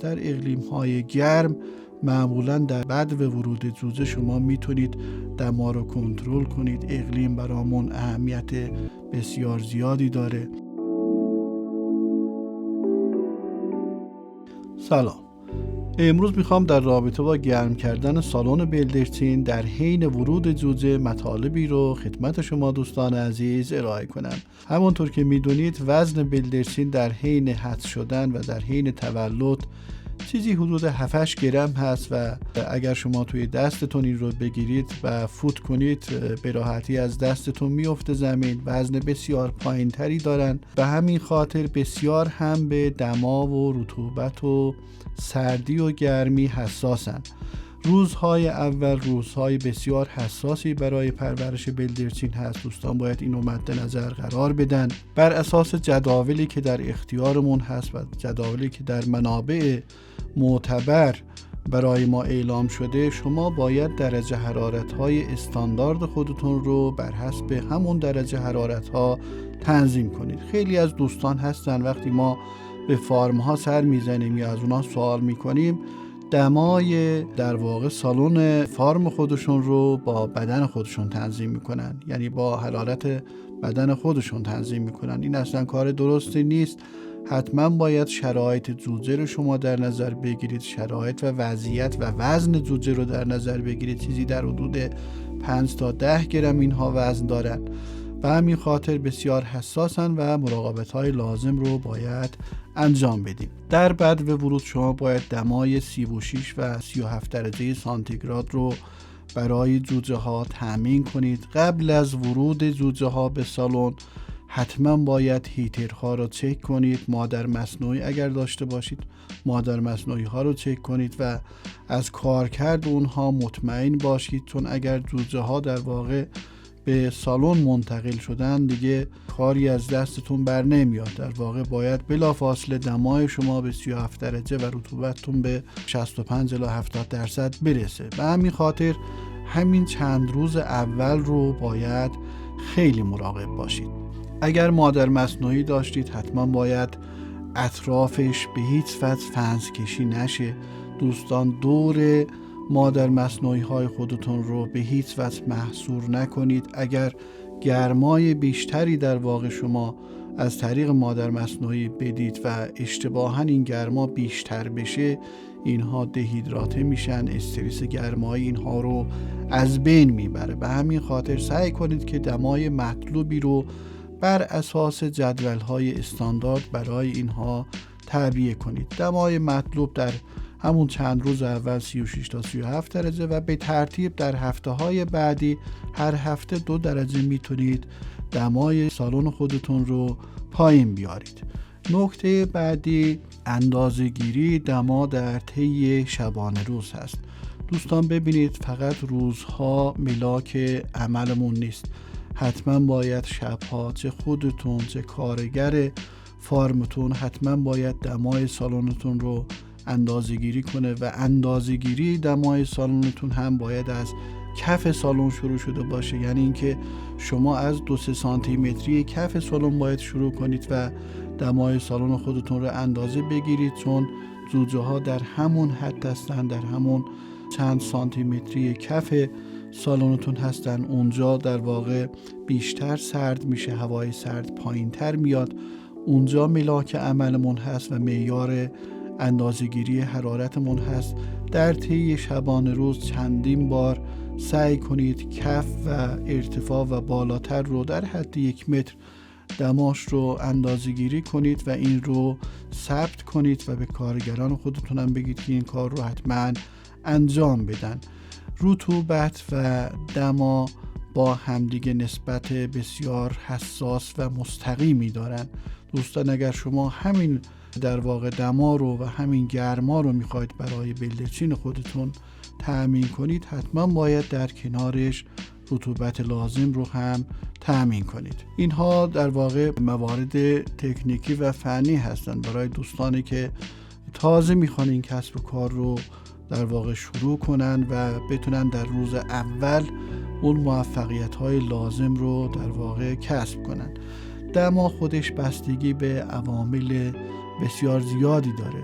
در اقلیم‌های گرم معمولاً در بدو ورود جوجه شما میتونید دما رو کنترل کنید. اقلیم برامون اهمیت بسیار زیادی داره. سلام. امروز میخوام در رابطه با گرم کردن سالن بلدرچین در حین ورود جوجه مطالبی رو خدمت شما دوستان عزیز ارائه کنم. همونطور که میدونید وزن بلدرچین در حین حدس شدن و در حین تولد چیزی حدود 7-8 گرم هست و اگر شما توی دستتون این رو بگیرید و فوت کنید به راحتی از دستتون میفته زمین. وزن بسیار پایین تری دارن و همین خاطر بسیار هم به دما و رطوبت و سردی و گرمی حساسن. روزهای اول روزهای بسیار حساسی برای پرورش بلدرچین هست. دوستان باید اینو مد نظر قرار بدن. بر اساس جداولی که در اختیارمون هست و جداولی که در منابع معتبر برای ما اعلام شده، شما باید درجه حرارت‌های استاندارد خودتون رو بر حسب همون درجه حرارت‌ها تنظیم کنید. خیلی از دوستان هستن وقتی ما به فارم‌ها سر میزنیم یا از اونا سوال میکنیم، دمای در واقع سالن فارم خودشون رو با بدن خودشون تنظیم میکنن، یعنی با حرارت بدن خودشون تنظیم میکنن. این اصلا کار درستی نیست. حتما باید شرایط جوجه رو شما در نظر بگیرید، شرایط و وضعیت و وزن جوجه رو در نظر بگیرید. چیزی در حدود 5 تا 10 گرم اینها وزن دارن و همین خاطر بسیار حساسن و مراقبت‌های لازم رو باید انجام بدیم. در بدو ورود شما باید دمای 36 و 37 درجه سانتیگراد رو برای جوجه ها تأمین کنید. قبل از ورود جوجه ها به سالن حتما باید هیترها رو چک کنید. مادر مصنوعی اگر داشته باشید مادر مصنوعی ها رو چک کنید و از کارکرد اونها مطمئن باشید، چون اگر جوجه ها در واقع به سالن منتقل شدن دیگه کاری از دستتون بر نمیاد. در واقع باید بلافاصله دمای شما به 37 درجه و رطوبتتون به 65 الی 70 درصد برسه. به همین خاطر همین چند روز اول رو باید خیلی مراقب باشید. اگر مادر مصنوعی داشتید حتما باید اطرافش به هیچ وجه فنس کشی نشه. دوستان دور مادر مصنوعی های خودتون رو به هیچ وجه محصور نکنید. اگر گرمای بیشتری در واقع شما از طریق مادر مصنوعی بدید و اشتباهاً این گرما بیشتر بشه، اینها دهیدراته میشن. استرس گرمایی اینها رو از بین میبره. به همین خاطر سعی کنید که دمای مطلوبی رو بر اساس جدول‌های استاندارد برای اینها تعبیه کنید. دمای مطلوب در همون چند روز اول 36 تا 37 درجه و به ترتیب در هفته‌های بعدی هر هفته 2 درجه میتونید دمای سالن خودتون رو پایین بیارید. نکته بعدی اندازه‌گیری دما در طی شبانه روز هست. دوستان ببینید فقط روزها ملاک عملمون نیست. حتما باید شبها چه خودتون چه کارگر فارمتون حتما باید دمای سالنتون رو اندازه‌گیری کنه و اندازه‌گیری دمای سالنتون هم باید از کف سالن شروع شده باشه. یعنی اینکه شما از 2-3 سانتی متری کف سالن باید شروع کنید و دمای سالن خودتون رو اندازه بگیرید، چون جوجه ها در همون حد هستن، در همون چند سانتی متری کف سالنتون هستن. اونجا در واقع بیشتر سرد میشه، هوای سرد پایین تر میاد. اونجا ملاک عملمون هست و معیار اندازه‌گیری حرارتمون هست. در طی شبانه روز چندین بار سعی کنید کف و ارتفاع و بالاتر رو در حد 1 متر دماش رو اندازه‌گیری کنید و این رو ثبت کنید و به کارگران خودتون هم بگید که این کار رو حتما انجام بدن. رطوبت و دما با همدیگه نسبت بسیار حساس و مستقیمی دارن. دوستان اگر شما همین در واقع دما رو و همین گرما رو میخواید برای بلدرچین خودتون تأمین کنید، حتما باید در کنارش رطوبت لازم رو هم تأمین کنید. اینها در واقع موارد تکنیکی و فنی هستن برای دوستانی که تازه میخوان این کسب و کار رو در واقع شروع کنن و بتونن در روز اول اون موفقیت‌های لازم رو در واقع کسب کنن. دما خودش بستگی به عوامل بسیار زیادی داره.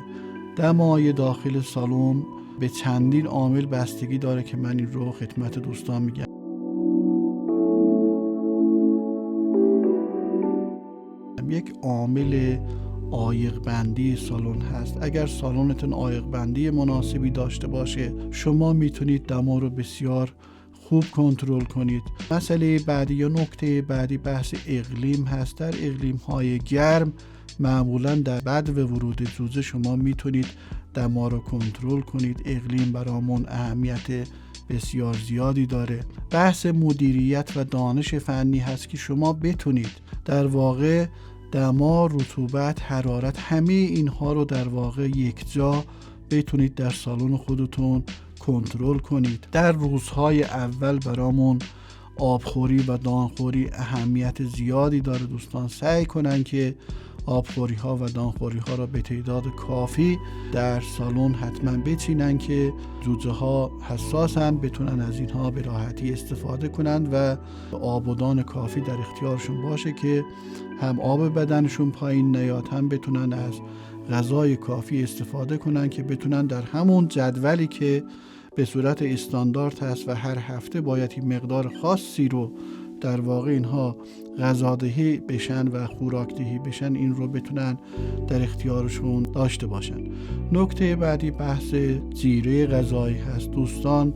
دمای داخل سالن به چندین عامل بستگی داره که من این رو خدمت دوستان میگم. یک عامل عایق بندی سالن هست. اگر سالنتون عایق بندی مناسبی داشته باشه، شما میتونید دما رو بسیار خوب کنترل کنید. مسئله بعدی یا نکته بعدی بحث اقلیم هست. در اقلیم های گرم معمولا در بدو ورود جوجه شما میتونید دما رو کنترل کنید. اقلیم برامون اهمیت بسیار زیادی داره. بحث مدیریت و دانش فنی هست که شما بتونید در واقع دما، رطوبت، حرارت، همه اینها رو در واقع یک جا بتونید در سالن خودتون کنترل کنید. در روزهای اول برامون آبخوری و دانخوری اهمیت زیادی داره. دوستان سعی کنن که آبخوری ها و دانخوری ها را به تعداد کافی در سالن حتما بچینن که جوجه ها حساسن، بتونن از اینها به راحتی استفاده کنند و آب و دان کافی در اختیارشون باشه که هم آب بدنشون پایین نیاد، هم بتونن از غذای کافی استفاده کنن که بتونن در همون جدولی که به صورت استاندارد هست و هر هفته باید این مقدار خاصی رو در واقع اینها غذادهی بشن و خوراکدهی بشن، این رو بتونن در اختیارشون داشته باشن. نکته بعدی بحث جیره غذایی هست. دوستان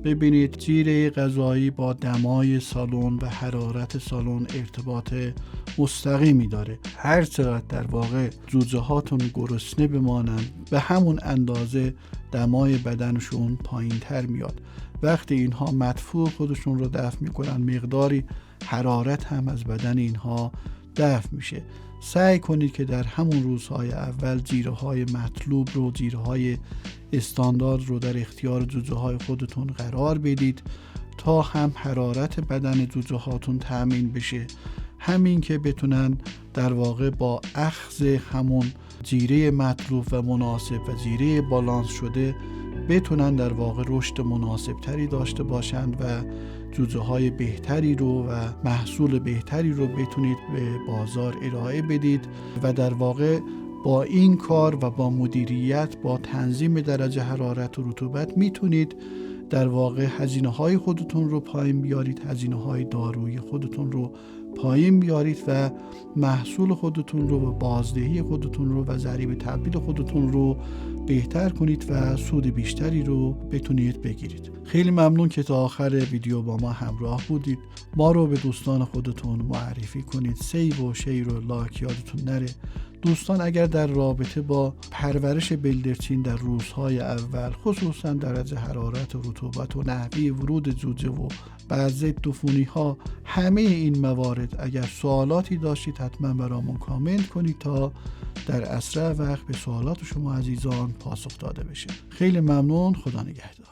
ببینید، جیره غذایی با دمای سالن و حرارت سالن ارتباط مستقیمی داره. هر چقدر در واقع جوجه هاتون گرسنه بمانند، به همون اندازه دمای بدنشون پایین تر میاد. وقتی اینها مدفوع خودشون رو دفع میکنن، مقداری حرارت هم از بدن اینها دفع میشه. سعی کنید که در همون روزهای اول جیره های مطلوب رو، جیره های استاندارد رو در اختیار جوجه های خودتون قرار بدید تا هم حرارت بدن جوجه هاتون تأمین بشه، همین که بتونن در واقع با اخذ همون جیره مطلوب و مناسب و جیره بالانس شده بتونن در واقع رشد مناسب تری داشته باشند و جوجه های بهتری رو و محصول بهتری رو بتونید به بازار ارائه بدید و در واقع با این کار و با مدیریت، با تنظیم درجه حرارت و رطوبت میتونید در واقع هزینه های خودتون رو پایین بیارید، هزینه های دارویی خودتون رو پایین بیارید و محصول خودتون رو و بازدهی خودتون رو و ضریب تبدیل خودتون رو بهتر کنید و سود بیشتری رو بتونید بگیرید. خیلی ممنون که تا آخر ویدیو با ما همراه بودید. ما رو به دوستان خودتون معرفی کنید. سیو و شیر و لایک یادتون نره. دوستان اگر در رابطه با پرورش بلدرچین در روزهای اول، خصوصا درجه حرارت و رطوبت و نحوه ورود جوجه و بعض ضدعفونی ها، همه این موارد اگر سوالاتی داشتید حتما برامون کامنت کنید تا در اسرع وقت به سوالات شما عزیزان پاسخ داده بشه. خیلی ممنون. خدا نگهدار.